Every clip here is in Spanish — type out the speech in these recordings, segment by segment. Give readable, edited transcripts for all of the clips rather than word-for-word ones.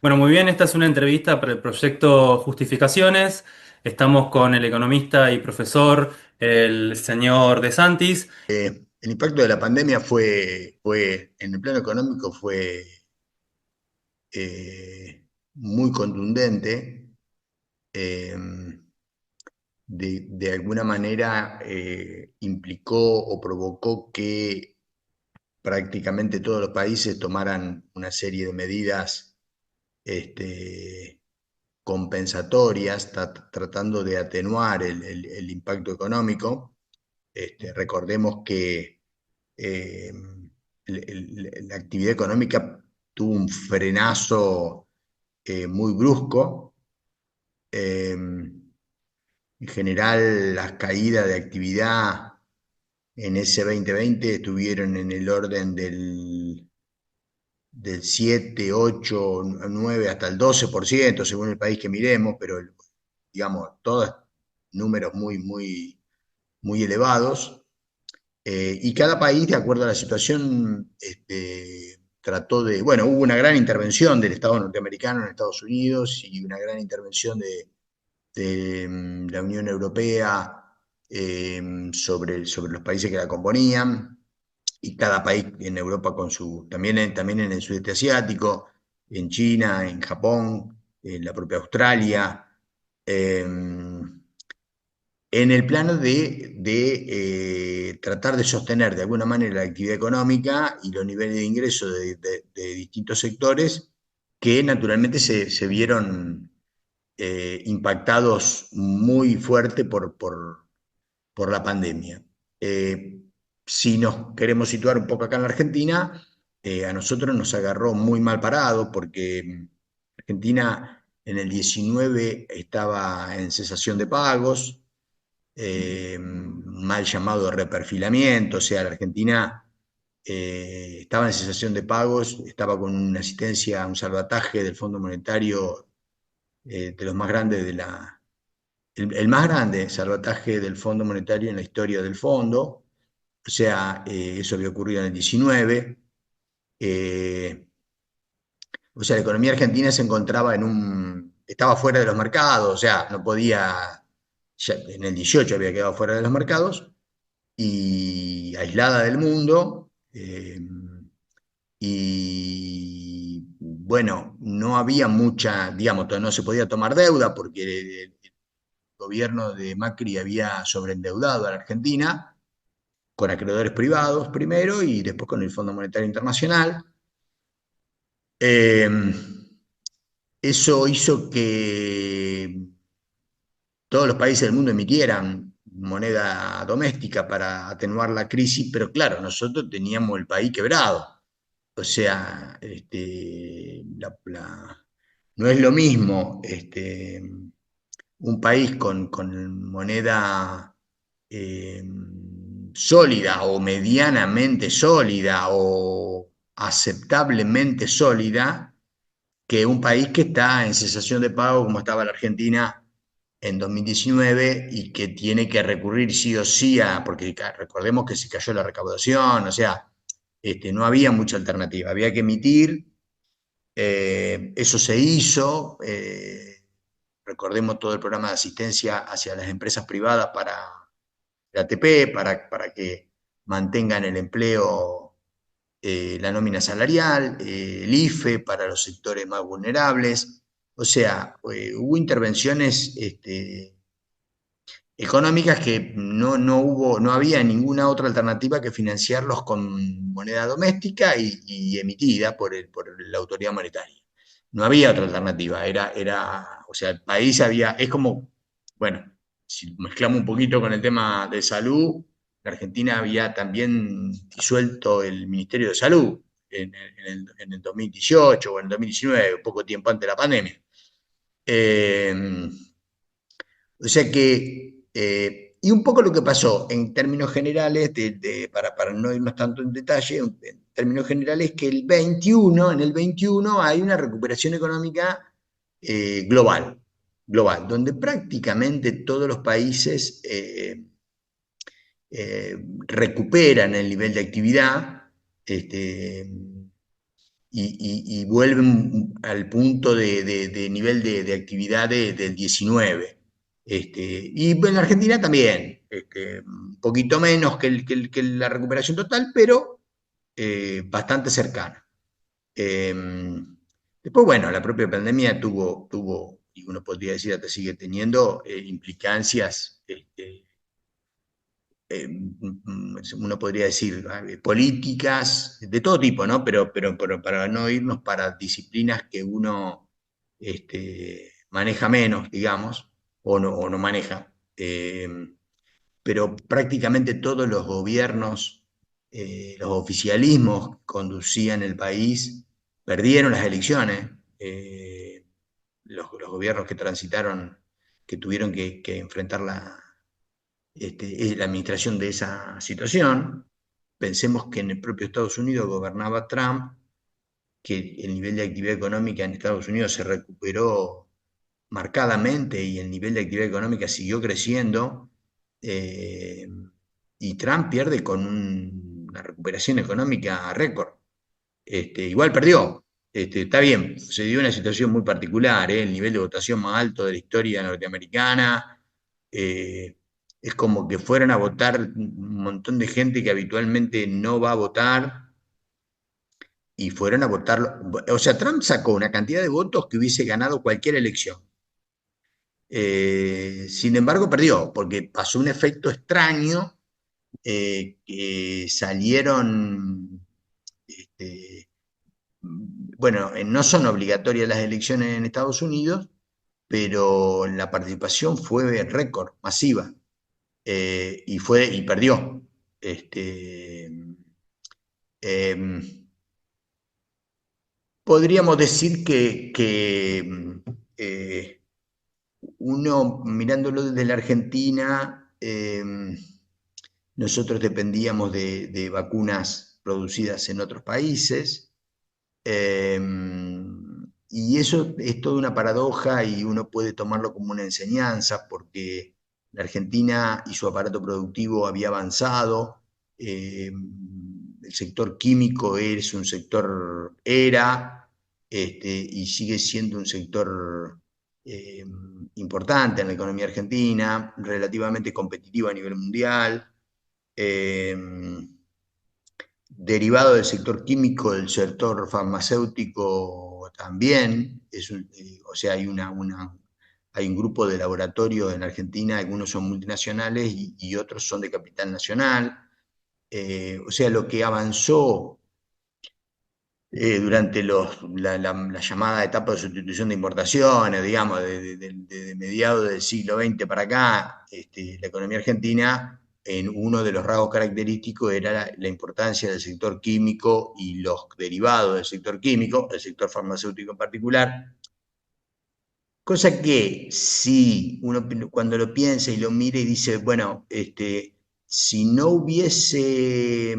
Bueno, muy bien, esta es una entrevista para el proyecto Justificaciones. Estamos con el economista y profesor, el señor De Santis. El impacto de la pandemia en el plano económico fue muy contundente. eh, de alguna manera implicó o provocó que prácticamente todos los países tomaran una serie de medidas este, compensatorias, tratando de atenuar el impacto económico. Recordemos que eh, la actividad económica tuvo un frenazo muy brusco. En general, las caídas de actividad en ese 2020 estuvieron en el orden del 7, 8, 9 hasta el 12%, según el país que miremos, pero digamos, todos números muy elevados. Y cada país, de acuerdo a la situación, trató de, bueno, hubo una gran intervención del Estado norteamericano en Estados Unidos y una gran intervención de la Unión Europea sobre los países que la componían, y cada país en Europa con también en el sudeste asiático, en China, en Japón, en la propia Australia. eh, en el plano de tratar de sostener de alguna manera la actividad económica y los niveles de ingreso de distintos sectores que naturalmente se vieron impactados muy fuerte por la pandemia. Eh, si nos queremos situar un poco acá en la Argentina, a nosotros nos agarró muy mal parado porque Argentina en el 19 estaba en cesación de pagos, mal llamado reperfilamiento. O sea, la Argentina estaba en cesación de pagos, estaba con una asistencia, un salvataje del Fondo Monetario de los más grandes el más grande salvataje del Fondo Monetario en la historia del fondo. O sea, eso había ocurrido en el 19. eh, o sea, la economía argentina se encontraba estaba fuera de los mercados. O sea, no podía, ya en el 18 había quedado fuera de los mercados y aislada del mundo. Y bueno, no había mucha, digamos, no se podía tomar deuda porque el gobierno de Macri había sobreendeudado a la Argentina con acreedores privados primero y después con el Fondo Monetario Internacional. Eh, Eso hizo que todos los países del mundo emitieran moneda doméstica para atenuar la crisis, pero claro, nosotros teníamos el país quebrado. O sea, no es lo mismo un país con moneda eh, sólida o medianamente sólida o aceptablemente sólida que un país que está en cesación de pago como estaba la Argentina en 2019 y que tiene que recurrir sí o sí porque recordemos que se cayó la recaudación. O sea, no había mucha alternativa, había que emitir. Eso se hizo. Recordemos todo el programa de asistencia hacia las empresas privadas para la ATP, para que mantengan el empleo, la nómina salarial, el IFE para los sectores más vulnerables. O sea, hubo intervenciones económicas que no había ninguna otra alternativa que financiarlos con moneda doméstica y emitida por la autoridad monetaria. No había otra alternativa. O sea, el país es como, bueno, si mezclamos un poquito con el tema de salud, la Argentina había también disuelto el Ministerio de Salud en el 2018 o en el 2019, poco tiempo antes de la pandemia. Eh, o sea que, y un poco lo que pasó en términos generales, para no irnos tanto en detalle, en términos generales, que en el 21 hay una recuperación económica global, donde prácticamente todos los países recuperan el nivel de actividad. este, y vuelven al punto de nivel de actividad del 19. Y en Argentina también, un poquito menos que la recuperación total, pero bastante cercana. Eh, Después, bueno, la propia pandemia tuvo, y uno podría decir hasta sigue teniendo, implicancias, uno podría decir, políticas de todo tipo, ¿no? Pero para no irnos para disciplinas que uno maneja menos, digamos, o no maneja. Pero prácticamente todos los gobiernos, los oficialismos que conducían el país, perdieron las elecciones. Los gobiernos que transitaron, que tuvieron que enfrentar la administración de esa situación. Pensemos que en el propio Estados Unidos gobernaba Trump, que el nivel de actividad económica en Estados Unidos se recuperó marcadamente y el nivel de actividad económica siguió creciendo, eh, y Trump pierde con una recuperación económica récord. Igual perdió. Está bien, se dio una situación muy particular, el nivel de votación más alto de la historia norteamericana. eh, es como que fueron a votar un montón de gente que habitualmente no va a votar y fueron a votarlo. O sea, Trump sacó una cantidad de votos que hubiese ganado cualquier elección. Sin embargo, perdió, porque pasó un efecto extraño, que salieron, bueno, no son obligatorias las elecciones en Estados Unidos, pero la participación fue récord, masiva, y perdió. Este, eh, Podríamos decir que uno, mirándolo desde la Argentina, nosotros dependíamos de vacunas producidas en otros países. Eh, y eso es toda una paradoja y uno puede tomarlo como una enseñanza porque la Argentina y su aparato productivo había avanzado. eh, el sector químico es un sector, y sigue siendo un sector eh, importante en la economía argentina, relativamente competitivo a nivel mundial. eh, Derivado del sector químico, del sector farmacéutico también. O sea, hay un grupo de laboratorios en Argentina, algunos son multinacionales y otros son de capital nacional. O sea, lo que avanzó durante la llamada etapa de sustitución de importaciones, digamos, de mediados del siglo XX para acá, la economía argentina, en uno de los rasgos característicos era la importancia del sector químico y los derivados del sector químico, el sector farmacéutico en particular. Cosa que si uno cuando lo piensa y lo mira y dice, bueno, si no hubiese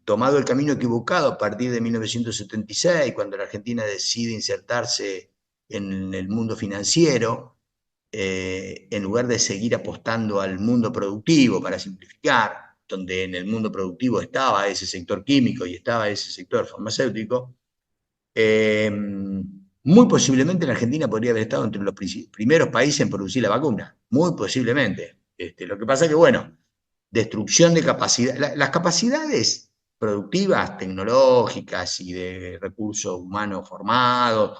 tomado el camino equivocado a partir de 1976, cuando la Argentina decide insertarse en el mundo financiero, en lugar de seguir apostando al mundo productivo, para simplificar, donde en el mundo productivo estaba ese sector químico y estaba ese sector farmacéutico, eh, muy posiblemente la Argentina podría haber estado entre los primeros países en producir la vacuna, muy posiblemente. Lo que pasa es que, bueno, destrucción de capacidad, las capacidades productivas, tecnológicas y de recursos humanos formados,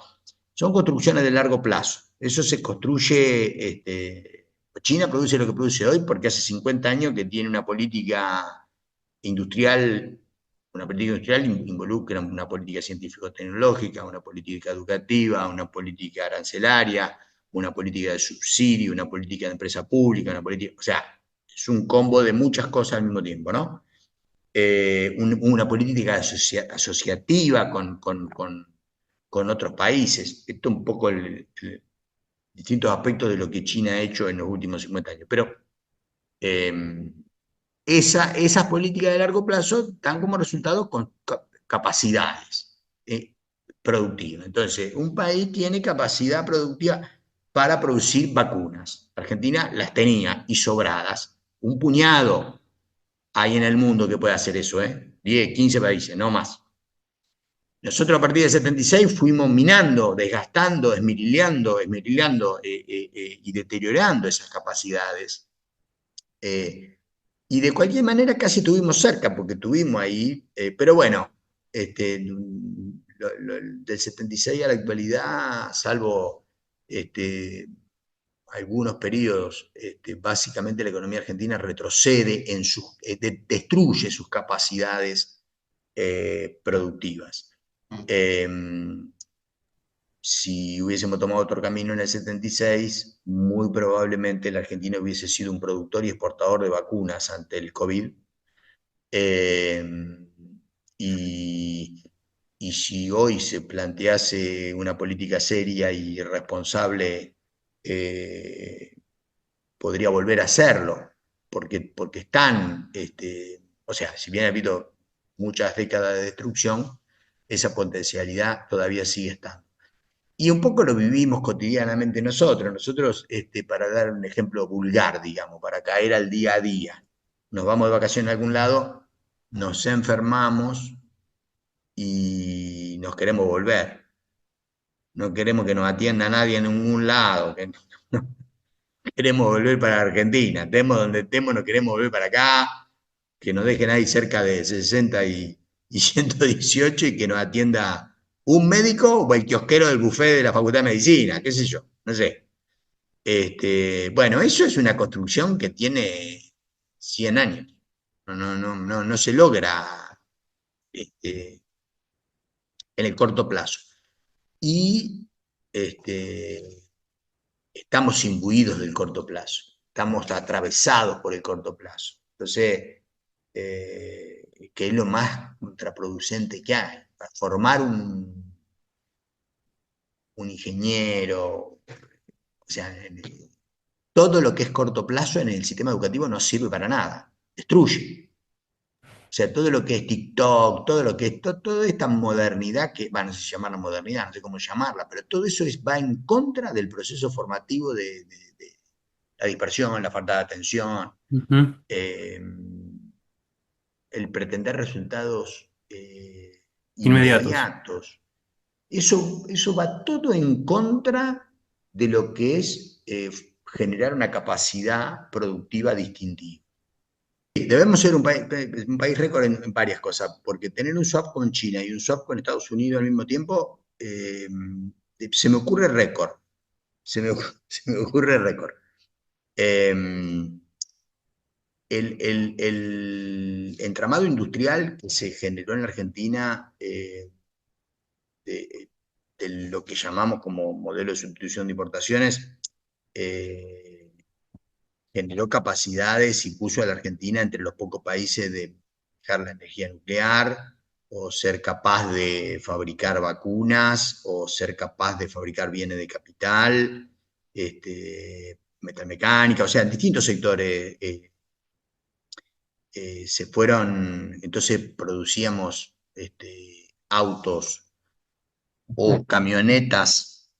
son construcciones de largo plazo. Eso se construye, China produce lo que produce hoy porque hace 50 años que tiene industrial una política industrial involucra una política científico-tecnológica, una política educativa, una política arancelaria, una política de subsidio, una política de empresa pública, o sea, es un combo de muchas cosas al mismo tiempo, ¿no? Una política asociativa con otros países. Esto es un poco distintos aspectos de lo que China ha hecho en los últimos 50 años. Pero eh, esas políticas de largo plazo dan como resultado con capacidades productivas. Entonces, un país tiene capacidad productiva para producir vacunas. Argentina las tenía y sobradas. Un puñado hay en el mundo que puede hacer eso, 10, 15 países, no más. Nosotros a partir del 76 fuimos minando, desgastando, esmerilando y deteriorando esas capacidades. Y de cualquier manera casi estuvimos cerca, porque tuvimos ahí, pero bueno, del 76 a la actualidad, salvo algunos periodos, básicamente la economía argentina retrocede en sus, destruye sus capacidades productivas. Si hubiésemos tomado otro camino en el 76, muy probablemente la Argentina hubiese sido un productor y exportador de vacunas ante el COVID. Eh, y, y si hoy se plantease una política seria y responsable, podría volver a hacerlo, porque están, o sea, si bien ha habido muchas décadas de destrucción, esa potencialidad todavía sigue estando. Y un poco lo vivimos cotidianamente nosotros. Nosotros, para dar un ejemplo vulgar, digamos, para caer al día a día, nos vamos de vacaciones a algún lado, nos enfermamos y nos queremos volver. No queremos que nos atienda nadie en ningún lado, que no queremos volver para Argentina. Estemos donde estemos, no queremos volver para acá, que nos deje nadie cerca de 60 y 118 y que nos atienda un médico o el kiosquero del buffet de la Facultad de Medicina, qué sé yo, no sé. Bueno, eso es una construcción que tiene 100 años. No se logra este, en el corto plazo. Y estamos imbuidos del corto plazo, estamos atravesados por el corto plazo. Entonces, que es lo más contraproducente que hay. Para formar un ingeniero, o sea, todo lo que es corto plazo en el sistema educativo no sirve para nada, destruye. O sea, todo lo que es TikTok, todo lo que es toda esta modernidad que, bueno, no sé si llamarla modernidad, no sé cómo llamarla, pero todo eso va en contra del proceso formativo de la dispersión, la falta de atención, Ujú. eh, el pretender resultados Inmediatos. inmediatos. Eso va todo en contra de lo que es generar una capacidad productiva distintiva. Debemos ser un país récord en varias cosas, porque tener un swap con China y un swap con Estados Unidos al mismo tiempo, se me ocurre récord. Se me ocurre récord. Eh, el entramado industrial que se generó en la Argentina de, de lo que llamamos como modelo de sustitución de importaciones, eh, generó capacidades y puso a la Argentina entre los pocos países de dejar la energía nuclear, o ser capaz de fabricar vacunas, o ser capaz de fabricar bienes de capital, metalmecánica, o sea, en distintos sectores se fueron, entonces producíamos autos o camionetas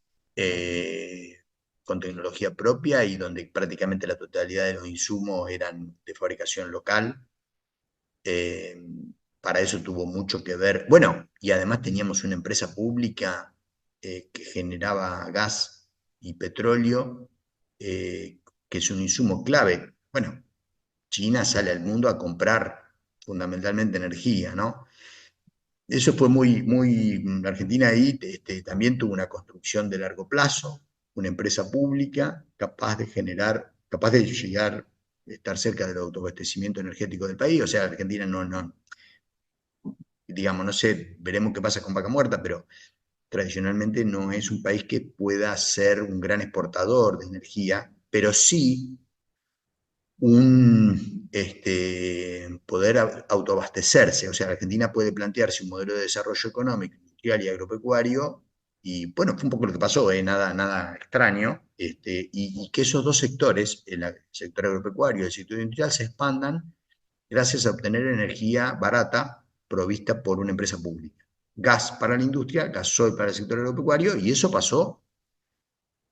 con tecnología propia y donde prácticamente la totalidad de los insumos eran de fabricación local. Eh, para eso tuvo mucho que ver. Bueno, y además teníamos una empresa pública que generaba gas y petróleo, que es un insumo clave. Bueno, China sale al mundo a comprar fundamentalmente energía, ¿no? Eso fue la Argentina ahí también tuvo una construcción de largo plazo, una empresa pública capaz de generar, capaz de llegar, estar cerca del autoabastecimiento energético del país. O sea, Argentina digamos, no sé, veremos qué pasa con Vaca Muerta, pero tradicionalmente no es un país que pueda ser un gran exportador de energía, pero sí poder autoabastecerse. O sea, la Argentina puede plantearse un modelo de desarrollo económico, industrial y agropecuario, y bueno, fue un poco lo que pasó, nada extraño, y que esos dos sectores, el sector agropecuario y el sector industrial, se expandan gracias a obtener energía barata provista por una empresa pública. Gas para la industria, gasoil para el sector agropecuario, y eso pasó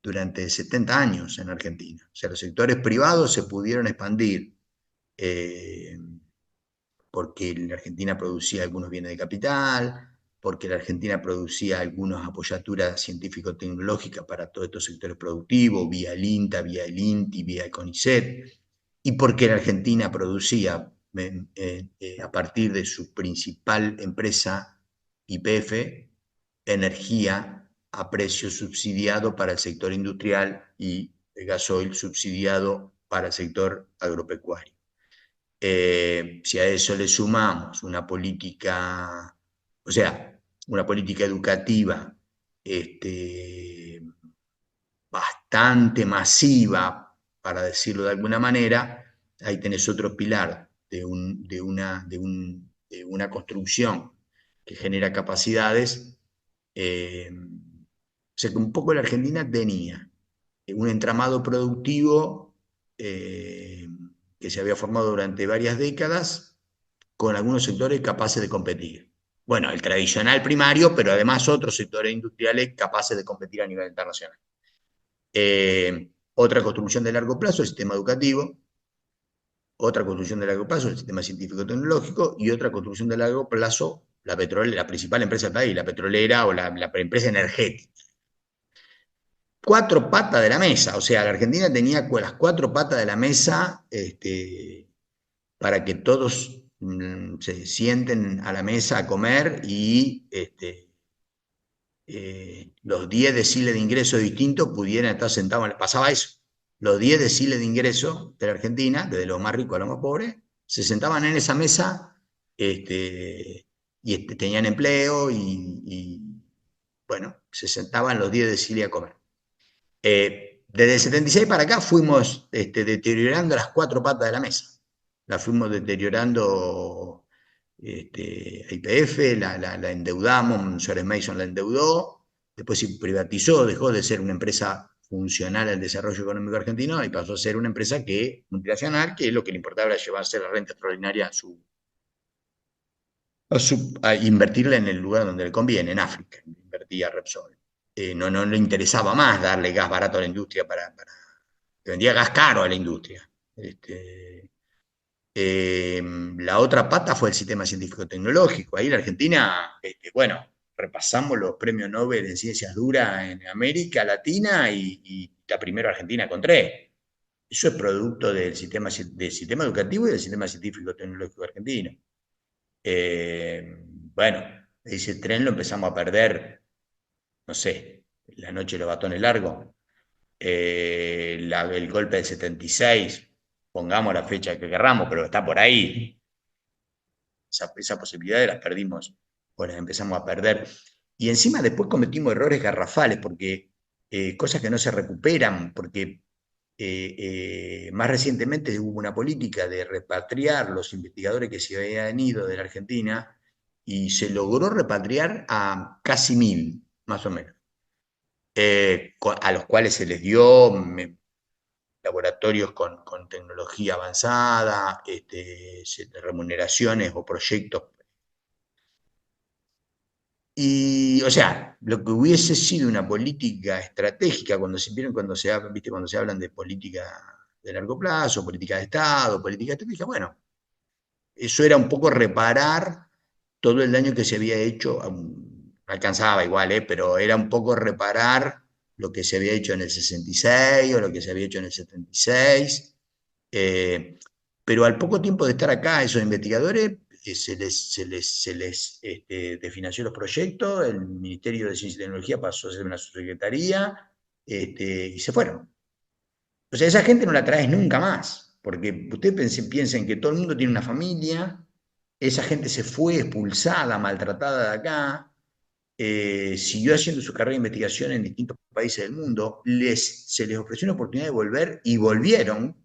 durante 70 años en Argentina. O sea, los sectores privados se pudieron expandir eh, porque la Argentina producía algunos bienes de capital, porque la Argentina producía algunas apoyaturas científico-tecnológicas para todos estos sectores productivos, vía el INTA, vía el INTI, vía el CONICET, y porque la Argentina producía a partir de su principal empresa, YPF, energía a precio subsidiado para el sector industrial y el gasoil subsidiado para el sector agropecuario. Si a eso le sumamos una política, o sea, una política educativa bastante masiva, para decirlo de alguna manera, ahí tenés otro pilar de una construcción que genera capacidades. O sea que un poco la Argentina tenía un entramado productivo que se había formado durante varias décadas con algunos sectores capaces de competir. Bueno, el tradicional primario, pero además otros sectores industriales capaces de competir a nivel internacional. Otra construcción de largo plazo, el sistema educativo. Otra construcción de largo plazo, el sistema científico-tecnológico. Y otra construcción de largo plazo, la petrolera, la principal empresa del país, la petrolera o la empresa energética. Cuatro patas de la mesa, o sea, la Argentina tenía las cuatro patas de la mesa para que todos se sienten a la mesa a comer y los 10 deciles de ingreso distintos pudieran estar sentados. Pasaba eso. Los 10 deciles de ingreso de la Argentina, desde los más ricos a los más pobres, se sentaban en esa mesa y tenían empleo bueno, se sentaban los 10 deciles a comer. Desde el 76 para acá fuimos deteriorando las cuatro patas de la mesa. Las fuimos deteriorando a YPF, la endeudamos, Suárez Mason la endeudó, después se privatizó, dejó de ser una empresa funcional al desarrollo económico argentino y pasó a ser una empresa multinacional, que lo que le importaba era llevarse la renta extraordinaria a invertirla en el lugar donde le conviene, en África, invertía Repsol. No le interesaba más darle gas barato a la industria que vendía gas caro a la industria. La otra pata fue el sistema científico-tecnológico. Ahí la Argentina, bueno, repasamos los premios Nobel en ciencias duras en América Latina y la primera Argentina con tres. Eso es producto del sistema educativo y del sistema científico-tecnológico argentino. Bueno, ese tren lo empezamos a perder, no sé, la noche de los batones largos, el golpe del 76, pongamos la fecha que querramos, pero está por ahí. Esa posibilidad las perdimos o las empezamos a perder. Y encima después cometimos errores garrafales, porque cosas que no se recuperan, porque más recientemente hubo una política de repatriar los investigadores que se habían ido de la Argentina y se logró repatriar a casi 1000, más o menos, a los cuales se les dio laboratorios con tecnología avanzada, remuneraciones o proyectos. Y, o sea, lo que hubiese sido una política estratégica, cuando se hablan de política de largo plazo, política de Estado, política estratégica, bueno, eso era un poco reparar todo el daño que se había hecho, no alcanzaba igual, pero era un poco reparar lo que se había hecho en el 66 o lo que se había hecho en el 76. Pero al poco tiempo de estar acá, esos investigadores se les desfinanció los proyectos, el Ministerio de Ciencia y Tecnología pasó a ser una subsecretaría y se fueron. O sea, esa gente no la traes nunca más, porque ustedes piensen que todo el mundo tiene una familia, esa gente se fue expulsada, maltratada de acá, siguió haciendo su carrera de investigación en distintos países del mundo, se les ofreció una oportunidad de volver y volvieron,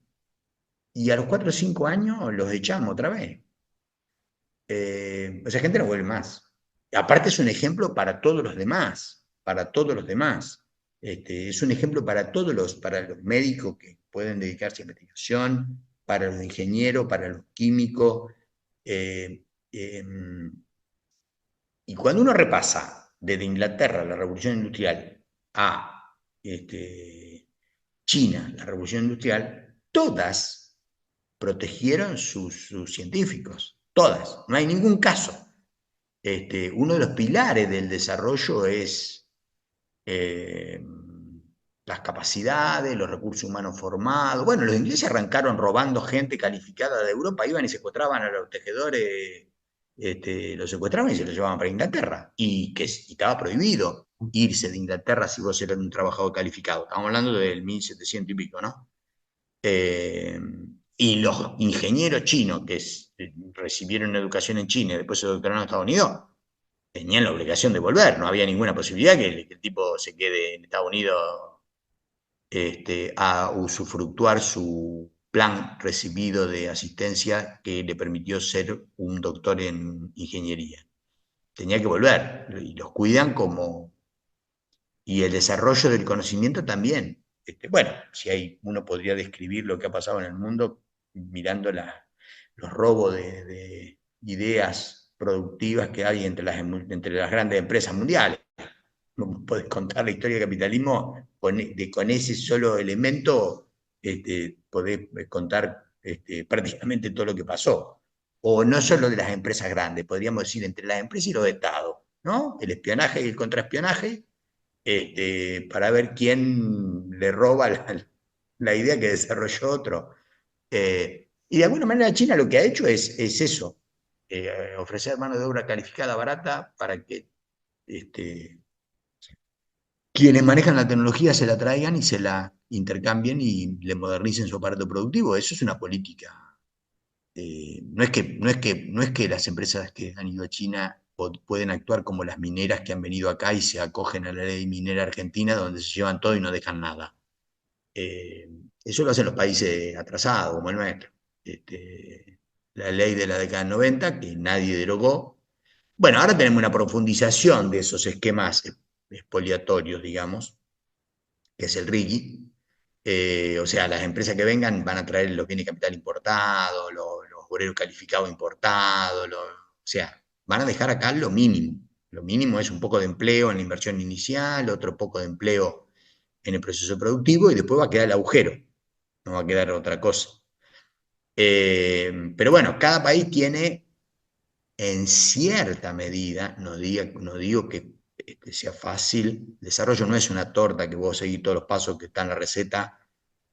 y a los 4 o 5 años los echamos otra vez. Esa gente no vuelve más. Aparte es un ejemplo para todos los demás, para todos los demás. Es un ejemplo para los médicos que pueden dedicarse a investigación, para los ingenieros, para los químicos. Y cuando uno repasa desde Inglaterra, la revolución industrial, a China, la revolución industrial, todas protegieron sus científicos, todas, no hay ningún caso Uno de los pilares del desarrollo es eh, las capacidades, los recursos humanos formados. Bueno, los ingleses arrancaron robando gente calificada de Europa, iban y secuestraban a los tejedores, los secuestraban y se los llevaban para Inglaterra. Y estaba prohibido irse de Inglaterra si vos eras un trabajador calificado. Estamos hablando del 1700 y pico, ¿no? Eh, y los ingenieros chinos recibieron educación en China y después se doctoraron en Estados Unidos, tenían la obligación de volver, no había ninguna posibilidad que el tipo se quede en Estados Unidos a usufructuar su plan recibido de asistencia que le permitió ser un doctor en ingeniería. Tenía que volver y los cuidan como... Y el desarrollo del conocimiento también. Bueno, si hay, uno podría describir lo que ha pasado en el mundo mirando los robos de ideas productivas que hay entre las grandes empresas mundiales. No podés contar la historia del capitalismo con ese solo elemento, podés contar prácticamente todo lo que pasó. O no solo de las empresas grandes, podríamos decir entre las empresas y los estados, ¿no? El espionaje y el contraespionaje, para ver quién le roba la idea que desarrolló otro. Y de alguna manera China lo que ha hecho es eso, ofrecer mano de obra calificada barata para que quienes manejan la tecnología se la traigan y se la intercambien y le modernicen su aparato productivo. Eso es una política. No es que las empresas que han ido a China pueden actuar como las mineras que han venido acá y se acogen a la ley minera argentina, donde se llevan todo y no dejan nada. Eh, Eso lo hacen los países atrasados, como el nuestro. La ley de la década del 90, que nadie derogó. Bueno, ahora tenemos una profundización de esos esquemas expoliatorios, digamos, que es el RIGI. O sea, las empresas que vengan van a traer los bienes de capital importados, los obreros calificados importados, o sea, van a dejar acá lo mínimo. Lo mínimo es un poco de empleo en la inversión inicial, otro poco de empleo en el proceso productivo y después va a quedar el agujero, no va a quedar otra cosa. Pero bueno, cada país tiene en cierta medida, no digo que sea fácil, el desarrollo no es una torta que vos seguís todos los pasos que están en la receta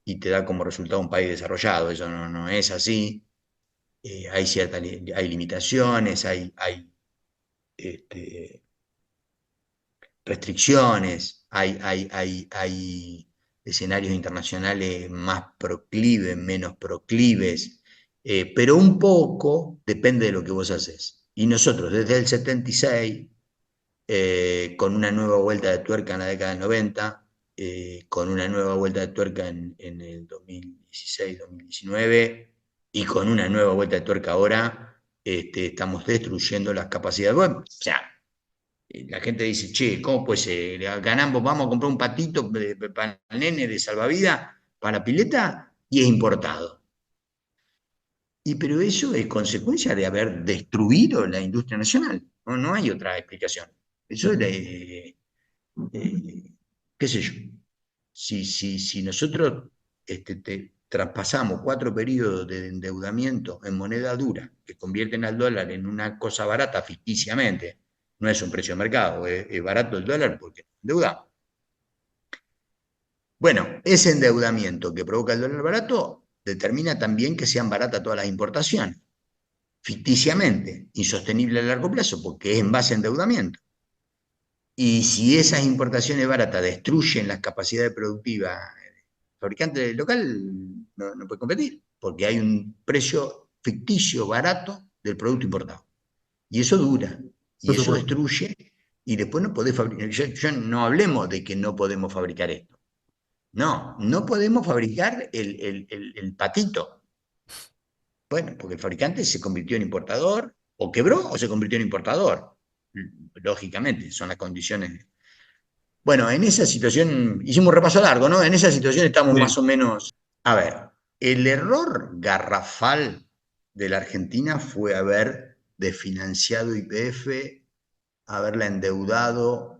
y te da como resultado un país desarrollado, eso no es así. Hay limitaciones, hay este, restricciones, hay escenarios internacionales más proclives, menos proclives, pero un poco depende de lo que vos haces. Y nosotros desde el 76, con una nueva vuelta de tuerca en la década del 90, con una nueva vuelta de tuerca en el 2016-2019 y con una nueva vuelta de tuerca ahora, estamos destruyendo las capacidades. Bueno, o sea, la gente dice, che, ¿cómo puede ser? Ganamos, vamos a comprar un patito para el nene de salvavidas, para la pileta, y es importado. Pero eso es consecuencia de haber destruido la industria nacional. No hay otra explicación. Eso es qué sé yo. Si nosotros traspasamos 4 periodos de endeudamiento en moneda dura, que convierten al dólar en una cosa barata ficticiamente, no es un precio de mercado, es barato el dólar porque endeudamos. Bueno, ese endeudamiento que provoca el dólar barato determina también que sean baratas todas las importaciones, ficticiamente, insostenible a largo plazo, porque es en base a endeudamiento. Y si esas importaciones baratas destruyen las capacidades productivas, el fabricante local no puede competir, porque hay un precio ficticio barato del producto importado. Y eso dura, y Por eso supuesto. destruye, y después no podés fabricar. Yo no hablemos de que no podemos fabricar esto. No podemos fabricar el patito. Bueno, porque el fabricante se convirtió en importador, o quebró o se convirtió en importador. Lógicamente, son las condiciones. Bueno, en esa situación, hicimos un repaso largo, ¿no? En esa situación estamos más Sí. o menos. A ver, el error garrafal de la Argentina fue haber desfinanciado YPF, haberla endeudado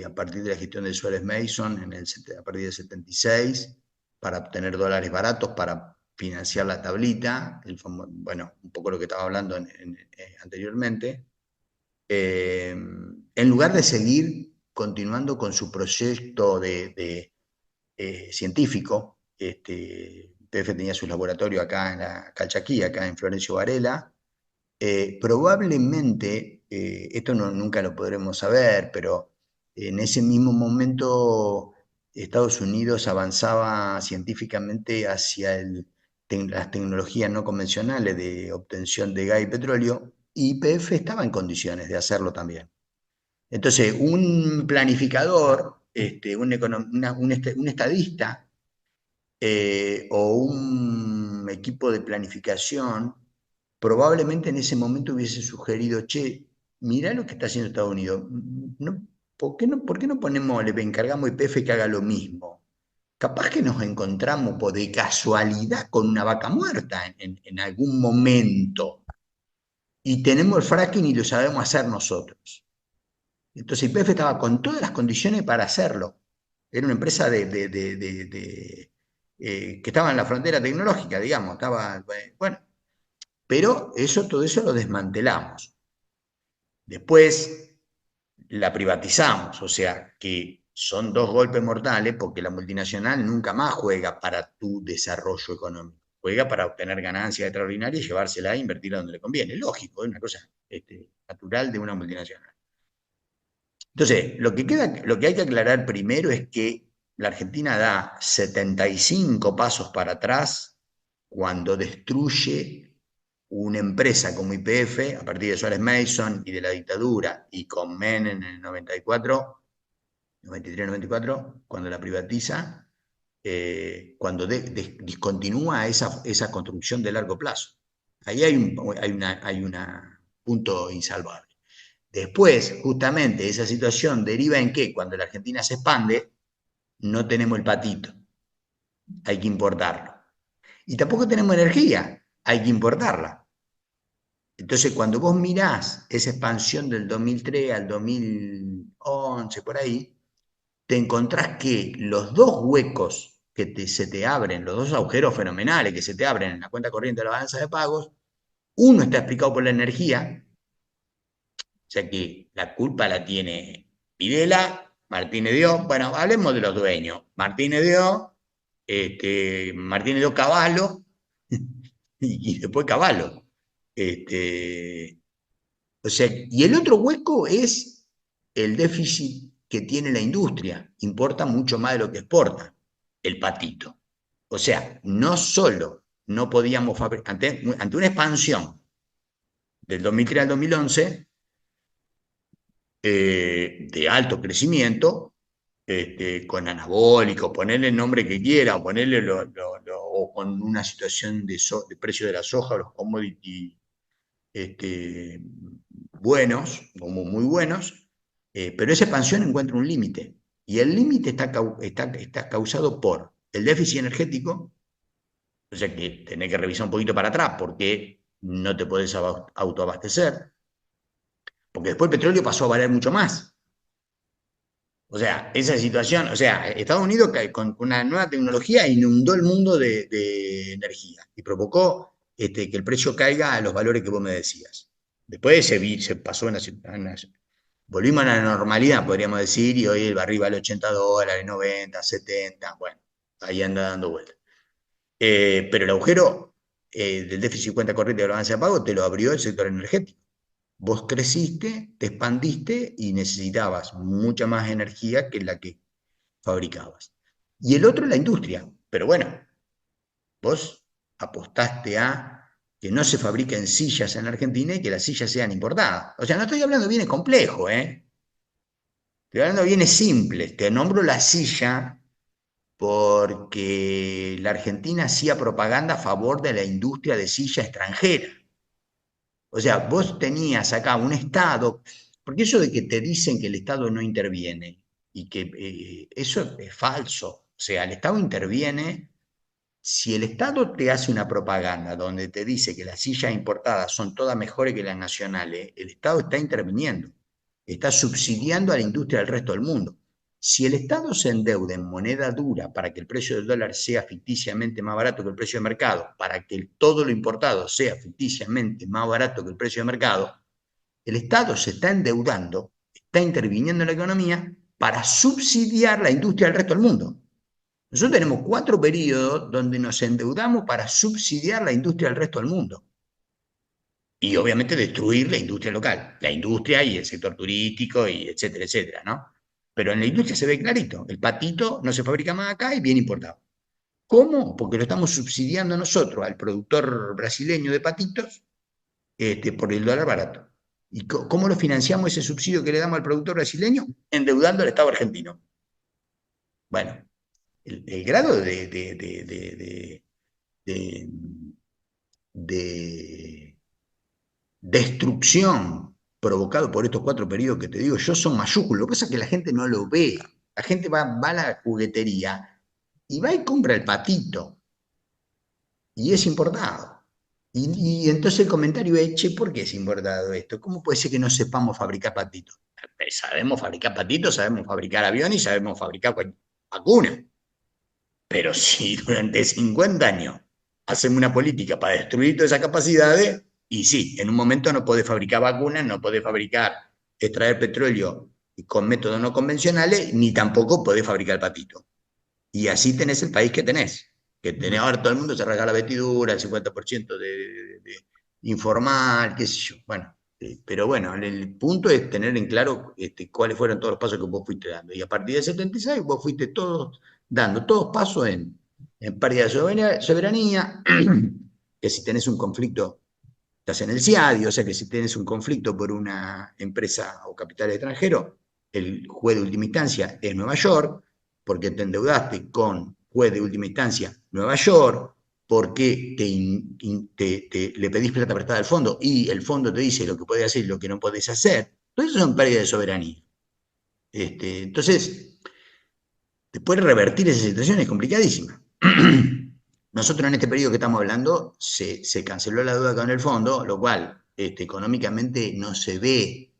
a partir de la gestión de Suárez Mason a partir del 76 para obtener dólares baratos para financiar la tablita, bueno, un poco lo que estaba hablando anteriormente. en lugar de seguir continuando con su proyecto científico, PF tenía su laboratorio acá en la Calchaquí, acá en Florencio Varela, probablemente, esto nunca lo podremos saber, pero en ese mismo momento Estados Unidos avanzaba científicamente hacia las tecnologías no convencionales de obtención de gas y petróleo, y YPF estaba en condiciones de hacerlo también. Entonces, un planificador, un estadista, o un equipo de planificación, probablemente en ese momento hubiese sugerido, che, mirá lo que está haciendo Estados Unidos, no, por qué no ponemos, le encargamos a YPF que haga lo mismo? Capaz que nos encontramos por de casualidad con una vaca muerta en algún momento y tenemos el fracking y lo sabemos hacer nosotros. Entonces YPF estaba con todas las condiciones para hacerlo. Era una empresa que estaba en la frontera tecnológica, digamos, estaba, bueno, pero todo eso lo desmantelamos. Después la privatizamos, o sea que son dos golpes mortales porque la multinacional nunca más juega para tu desarrollo económico, juega para obtener ganancias extraordinarias y llevársela e invertirla donde le conviene. Lógico, es una cosa natural de una multinacional. Entonces, lo que hay que aclarar primero es que la Argentina da 75 pasos para atrás cuando destruye una empresa como YPF a partir de Suárez Mason y de la dictadura y con Menem en el 94, 93-94, cuando la privatiza, cuando discontinúa esa construcción de largo plazo. Ahí hay un punto insalvable. Después, justamente, esa situación deriva en que cuando la Argentina se expande, no tenemos el patito, hay que importarlo. Y tampoco tenemos energía, hay que importarla. Entonces, cuando vos mirás esa expansión del 2003 al 2011, por ahí, te encontrás que los dos huecos que se te abren, los dos agujeros fenomenales que se te abren en la cuenta corriente de la balanza de pagos, uno está explicado por la energía, o sea que la culpa la tiene Videla, Martínez dio, bueno, hablemos de los dueños, Martínez dio, Martínez dio Caballo y después Caballo. O sea, y el otro hueco es el déficit que tiene la industria, importa mucho más de lo que exporta, el patito. O sea, no solo no podíamos fabricar, ante una expansión del 2003 al 2011, de alto crecimiento, con anabólico, ponerle el nombre que quiera, o ponerle o con una situación de precio de la soja, los commodities buenos, como muy buenos, pero esa expansión encuentra un límite. Y el límite está causado por el déficit energético, o sea que tenés que revisar un poquito para atrás porque no te podés autoabastecer, porque después el petróleo pasó a valer mucho más. O sea, esa situación, o sea, Estados Unidos con una nueva tecnología inundó el mundo de energía y provocó que el precio caiga a los valores que vos me decías. Después se pasó volvimos a la normalidad, podríamos decir, y hoy el barril vale $80, 90, 70, bueno, ahí anda dando vueltas. Pero el agujero del déficit de cuenta corriente de balance de pago te lo abrió el sector energético. Vos creciste, te expandiste y necesitabas mucha más energía que la que fabricabas. Y el otro, la industria. Pero bueno, vos apostaste a que no se fabriquen sillas en la Argentina y que las sillas sean importadas. O sea, no estoy hablando de bienes complejos, ¿eh? Estoy hablando de bienes simples. Te nombro la silla porque la Argentina hacía propaganda a favor de la industria de silla extranjera. O sea, vos tenías acá un Estado, porque eso de que te dicen que el Estado no interviene y que eso es falso. O sea, el Estado interviene si el Estado te hace una propaganda donde te dice que las sillas importadas son todas mejores que las nacionales, el Estado está interviniendo, está subsidiando a la industria del resto del mundo. Si el Estado se endeuda en moneda dura para que el precio del dólar sea ficticiamente más barato que el precio de mercado, para que todo lo importado sea ficticiamente más barato que el precio de mercado, El Estado se está endeudando, está interviniendo en la economía para subsidiar la industria del resto del mundo. Nosotros tenemos 4 periodos donde nos endeudamos para subsidiar la industria del resto del mundo. Y obviamente destruir la industria local, la industria y el sector turístico, y etcétera, etcétera, ¿no? Pero en la industria se ve clarito, el patito no se fabrica más acá y viene importado. ¿Cómo? Porque lo estamos subsidiando nosotros al productor brasileño de patitos por el dólar barato. ¿Y cómo lo financiamos ese subsidio que le damos al productor brasileño? Endeudando al Estado argentino. Bueno, el grado de, de destrucción provocado por estos 4 periodos que te digo yo son mayúsculos. Lo que pasa es que la gente no lo ve. La gente va a la juguetería y va y compra el patito y es importado. Y entonces el comentario es, che, ¿por qué es importado esto? ¿Cómo puede ser que no sepamos fabricar patitos? Sabemos fabricar patitos, sabemos fabricar aviones y sabemos fabricar vacunas. Pero si durante 50 años hacemos una política para destruir todas esas capacidades, y sí, en un momento no podés fabricar vacunas, no podés fabricar, extraer petróleo con métodos no convencionales, ni tampoco podés fabricar patito. Y así tenés el país que tenés. Que tenés ahora todo el mundo se regala vestidura, el 50% de informal, qué sé yo. Bueno, pero bueno, el punto es tener en claro cuáles fueron todos los pasos que vos fuiste dando. Y a partir del 76 vos fuiste todos dando todos pasos en pérdida de soberanía, que si tenés un conflicto, estás en el CIADI, o sea que si tenés un conflicto por una empresa o capital extranjero, el juez de última instancia es Nueva York, porque te endeudaste con juez de última instancia Nueva York, porque le pedís plata prestada al fondo y el fondo te dice lo que podés hacer y lo que no podés hacer. Todo eso son pérdidas de soberanía. Entonces, después revertir esa situación es complicadísima. Nosotros en este periodo que estamos hablando se canceló la deuda con el fondo, lo cual económicamente no se ve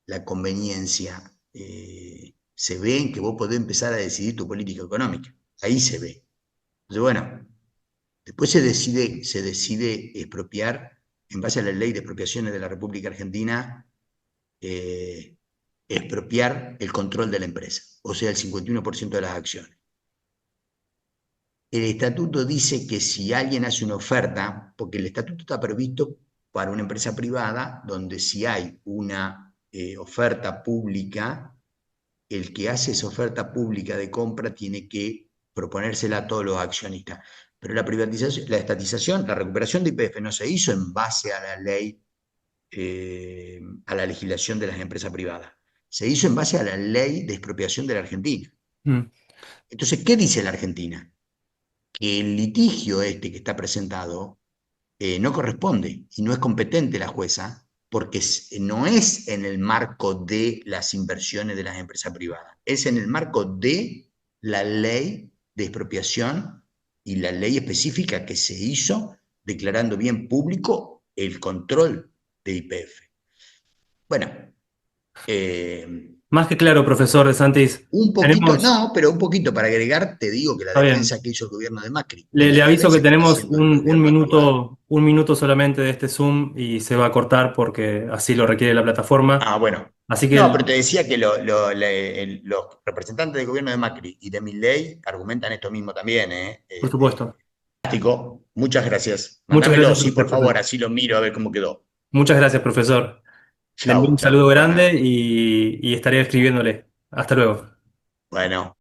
la conveniencia. Se ve en que vos podés empezar a decidir tu política económica. Ahí se ve. Entonces, bueno, después se decide expropiar, en base a la ley de expropiaciones de la República Argentina, eh, expropiar el control de la empresa, o sea, el 51% de las acciones. El estatuto dice que si alguien hace una oferta, porque el estatuto está previsto para una empresa privada, donde si hay una oferta pública, el que hace esa oferta pública de compra tiene que proponérsela a todos los accionistas. Pero la privatización, la estatización, la recuperación de YPF no se hizo en base a la ley, a la legislación de las empresas privadas. Se hizo en base a la ley de expropiación de la Argentina. Mm. Entonces, ¿qué dice la Argentina? Que el litigio que está presentado no corresponde y no es competente la jueza porque no es en el marco de las inversiones de las empresas privadas, es en el marco de la ley de expropiación y la ley específica que se hizo declarando bien público el control de YPF. Bueno, eh, Más que claro, profesor De Santis. un poquito, Tenemos, no, pero un poquito para agregar, te digo que la está bien. defensa que hizo el gobierno de Macri y Le la aviso que defensa que está tenemos haciendo el gobierno actual. un minuto solamente de este Zoom y se va a cortar porque así lo requiere la plataforma. Ah, bueno. Así No, que, pero te decía que los representantes del gobierno de Macri y de Milei argumentan esto mismo también, ¿eh? por supuesto. Fantástico. Muchas gracias. Muchas Mándamelo, gracias sí, por usted, por favor, profesor. así lo miro a ver cómo quedó. Muchas gracias, profesor. Le envío Chau, un chau. saludo Por nada. grande y estaré escribiéndole. Hasta luego. Bueno.